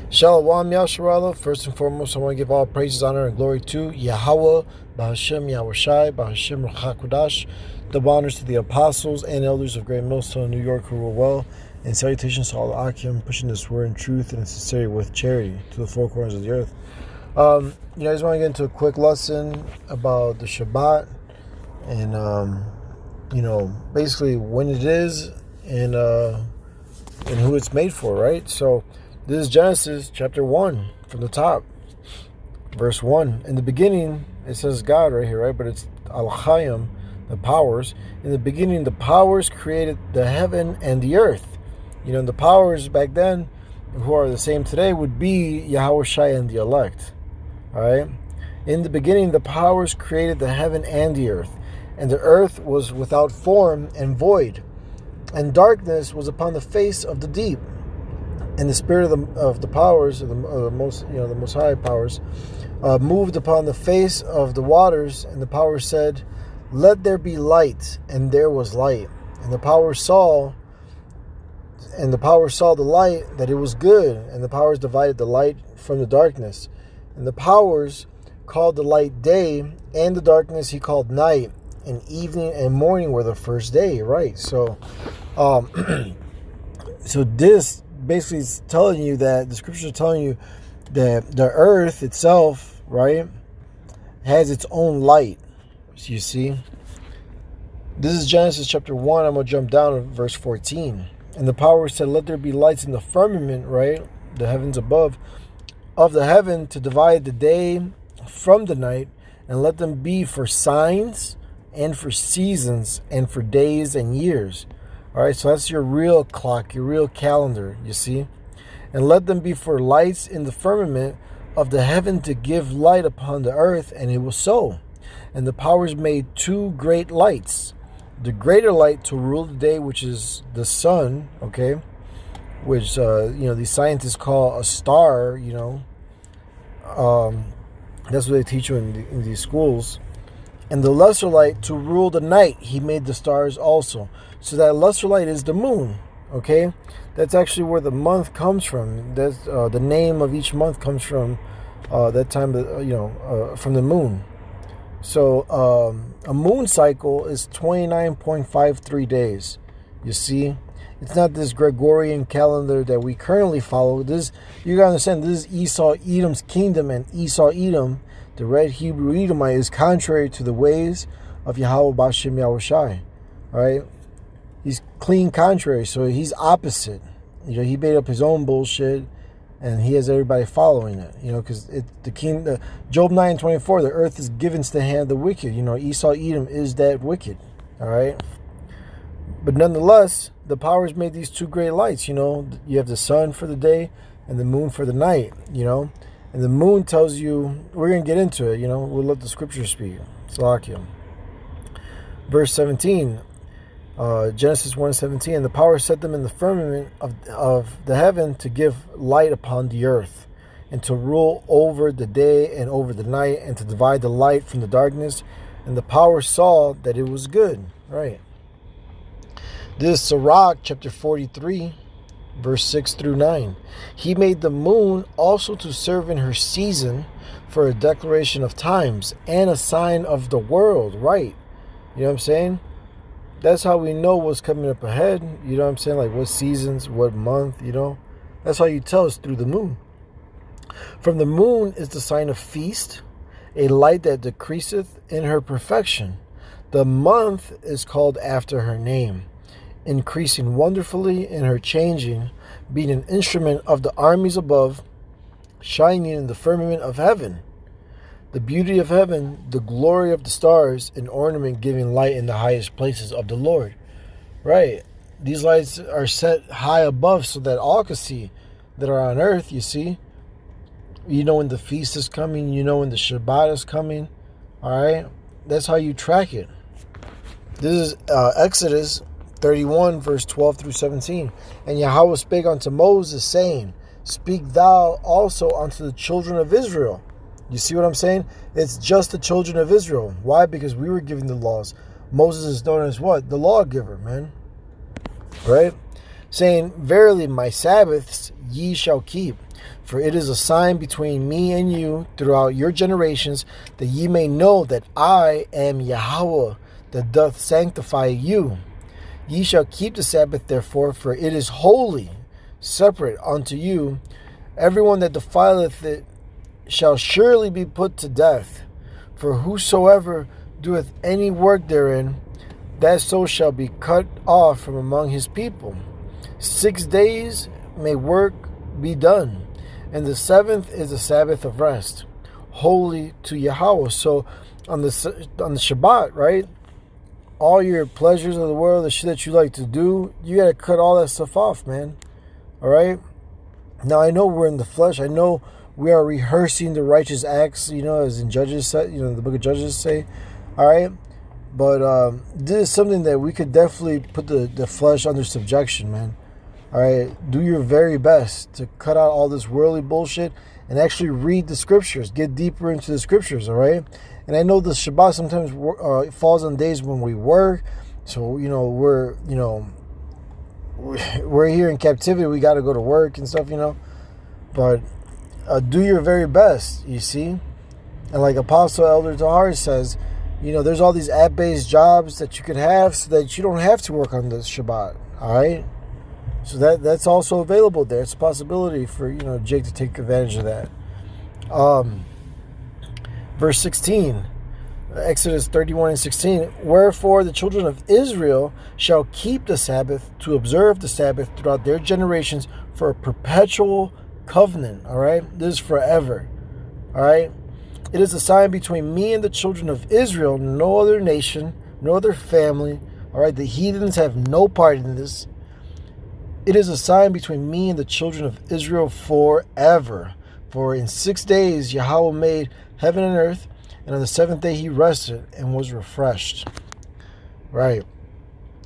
Shalom Yasharallah. First and foremost, I want to give all praises, honor, and glory to Yahweh, Bahashem Yahushai, Bahashem Ruchakudash. Double honors to the apostles and elders of Great Millstone in New York who were well, and salutations to all the Akim pushing this word in truth and in sincerity with charity to the four corners of the earth. I just want to get into a quick lesson about the Shabbat and, basically when it is and who it's made for, right? So, this is Genesis chapter 1 from the top, verse 1. In the beginning, it says God right here, right? But it's Al-Chayim, the powers. In the beginning, the powers created the heaven and the earth. The powers back then, who are the same today, would be Yahweh Shai and the elect. All right? In the beginning, the powers created the heaven and the earth. And the earth was without form and void. And darkness was upon the face of the deep. And the spirit of the powers, the most high powers, moved upon the face of the waters. And the powers said, "Let there be light," and there was light. And the powers saw the light, that it was good. And the powers divided the light from the darkness. And the powers called the light day, and the darkness he called night. And evening and morning were the first day. Right. So, so this basically is telling you that the scriptures are telling you that the earth itself, right, has its own light. So you see, this is Genesis chapter 1. I'm going to jump down to verse 14. And the power said, "Let there be lights in the firmament," right, the heavens above, "of the heaven to divide the day from the night, and let them be for signs and for seasons and for days and years." All right, so that's your real clock, your real calendar, you see. "And let them be for lights in the firmament of the heaven to give light upon the earth," and it was so. And the powers made two great lights. The greater light to rule the day, which is the sun, okay, which, these scientists call a star, that's what they teach you in these schools. "And the lesser light to rule the night, he made the stars also." So that lesser light is the moon, okay? That's actually where the month comes from. That's the name of each month comes from that time, from the moon. So a moon cycle is 29.53 days. You see, it's not this Gregorian calendar that we currently follow. You gotta understand, this is Esau Edom's kingdom, and Esau Edom, the red Hebrew Edomite, is contrary to the ways of Yahweh Bashem Yahushai. All right. He's clean contrary, so he's opposite. He made up his own bullshit, and he has everybody following it. Because Job 9:24, the earth is given to the hand of the wicked. Esau Edom is that wicked. All right. But nonetheless, the powers made these two great lights. You have the sun for the day and the moon for the night. And the moon tells you, we're going to get into it. We'll let the scriptures speak. Salakia. Verse 17. Genesis 1:17, "The power set them in the firmament of the heaven to give light upon the earth, and to rule over the day and over the night, and to divide the light from the darkness. And the power saw that it was good." Right. This is Sirach chapter 43, verse 6 through 9. "He made the moon also to serve in her season for a declaration of times and a sign of the world." Right. You know what I'm saying? That's how we know what's coming up ahead. You know what I'm saying? Like what seasons, what month, That's how you tell us through the moon. "From the moon is the sign of feast, a light that decreaseth in her perfection. The month is called after her name, increasing wonderfully in her changing, being an instrument of the armies above, shining in the firmament of heaven. The beauty of heaven, the glory of the stars, an ornament giving light in the highest places of the Lord." Right. These lights are set high above so that all can see that are on earth, you see. When the feast is coming, when the Shabbat is coming. All right. That's how you track it. This is Exodus 31, verse 12 through 17. "And Yahweh spake unto Moses, saying, Speak thou also unto the children of Israel." You see what I'm saying? It's just the children of Israel. Why? Because we were giving the laws. Moses is known as what? The lawgiver, man. Right? saying, Verily, my Sabbaths ye shall keep. For it is a sign between me and you throughout your generations, that ye may know that I am Yahweh, that doth sanctify you. Ye shall keep the Sabbath therefore, for it is holy, separate unto you. Everyone that defileth it shall surely be put to death. For whosoever doeth any work therein, that so shall be cut off from among his people. 6 days may work be done, and the seventh is the Sabbath of rest, holy to Yahweh. So on the Shabbat, right? All your pleasures of the world, the shit that you like to do, you gotta cut all that stuff off, man. All right. Now I know we're in the flesh. I know we are rehearsing the righteous acts, as in Judges, the book of Judges say. All right. But this is something that we could definitely put the flesh under subjection, man. All right. Do your very best to cut out all this worldly bullshit and actually read the scriptures. Get deeper into the scriptures, all right? And I know the Shabbat sometimes falls on days when we work. So, we're here in captivity. We got to go to work and stuff, But do your very best, you see? And like Apostle Elder Tahar says, there's all these app-based jobs that you could have so that you don't have to work on the Shabbat, all right? So that's also available there. It's a possibility for, Jake to take advantage of that. Verse 16, Exodus 31 and 16, Wherefore the children of Israel shall keep the Sabbath, to observe the Sabbath throughout their generations for a perpetual covenant, all right? This is forever, all right? It is a sign between me and the children of Israel, no other nation, no other family, all right? The heathens have no part in this. It is a sign between me and the children of Israel forever. For in 6 days Yahweh made heaven and earth, and on the seventh day he rested and was refreshed. Right.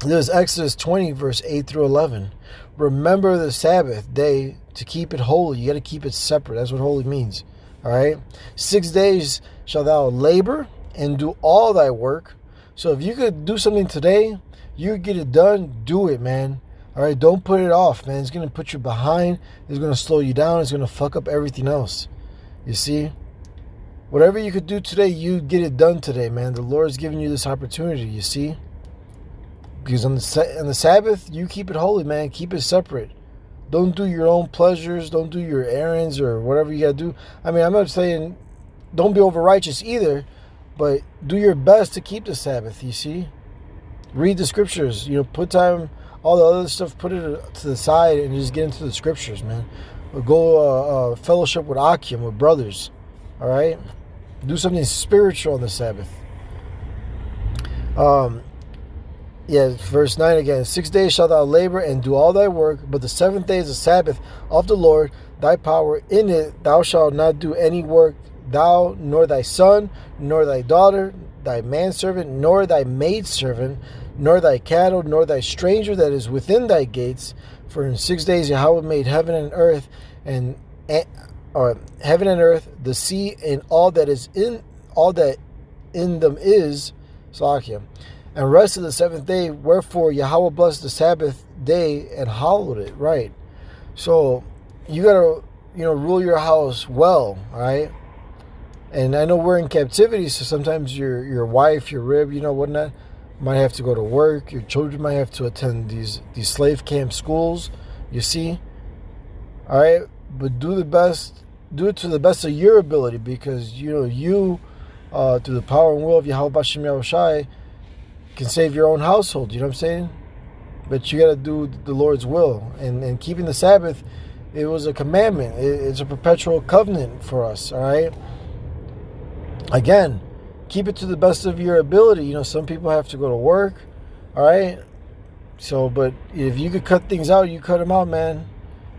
This is Exodus 20, verse 8 through 11. Remember the Sabbath day to keep it holy. You got to keep it separate. That's what holy means. All right. 6 days shalt thou labor and do all thy work. So if you could do something today, you get it done, do it, man. All right, don't put it off, man. It's going to put you behind. It's going to slow you down. It's going to fuck up everything else. You see? Whatever you could do today, you get it done today, man. The Lord's giving you this opportunity, you see? Because on the Sabbath, you keep it holy, man. Keep it separate. Don't do your own pleasures. Don't do your errands or whatever you got to do. I mean, I'm not saying don't be over-righteous either, but do your best to keep the Sabbath, you see? Read the scriptures. Put time... all the other stuff, put it to the side and just get into the scriptures, man. Or go fellowship with Akim, with brothers. All right? Do something spiritual on the Sabbath. Verse 9 again. 6 days shalt thou labor and do all thy work, but the seventh day is the Sabbath of the Lord, thy power. In it thou shalt not do any work, thou, nor thy son, nor thy daughter, thy manservant, nor thy maidservant, nor thy cattle, nor thy stranger that is within thy gates. For in 6 days Yahweh made heaven and earth, the sea, and all that in them is, Salakia, and rested the seventh day. Wherefore Yahweh blessed the Sabbath day and hallowed it. Right. So you gotta, rule your house well. All right. And I know we're in captivity, so sometimes your wife, your rib, whatnot, might have to go to work. Your children might have to attend these slave camp schools. You see, all right. But do it to the best of your ability, because you through the power and will of Yahweh Bashem Yahushai can save your own household. You know what I'm saying? But you got to do the Lord's will, and keeping the Sabbath, it was a commandment. It's a perpetual covenant for us. All right. Again, keep it to the best of your ability. Some people have to go to work, all right? So, but if you could cut things out, you cut them out, man.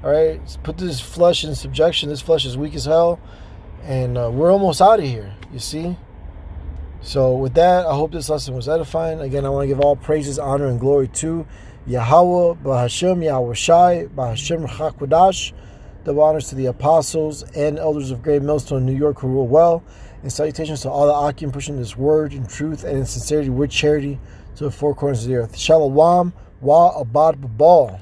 All right? Put this flesh in subjection. This flesh is weak as hell, and we're almost out of here, you see? So, with that, I hope this lesson was edifying. Again, I want to give all praises, honor, and glory to Yahweh, Bahashem, Yahweh Shai, Bahashem Chakwadash. Double honors to the apostles and elders of Great Millstone, New York, who rule well. And salutations to all the Akim pushing this word in truth and in sincerity with charity to the four corners of the earth. Shalom, wa abad babal.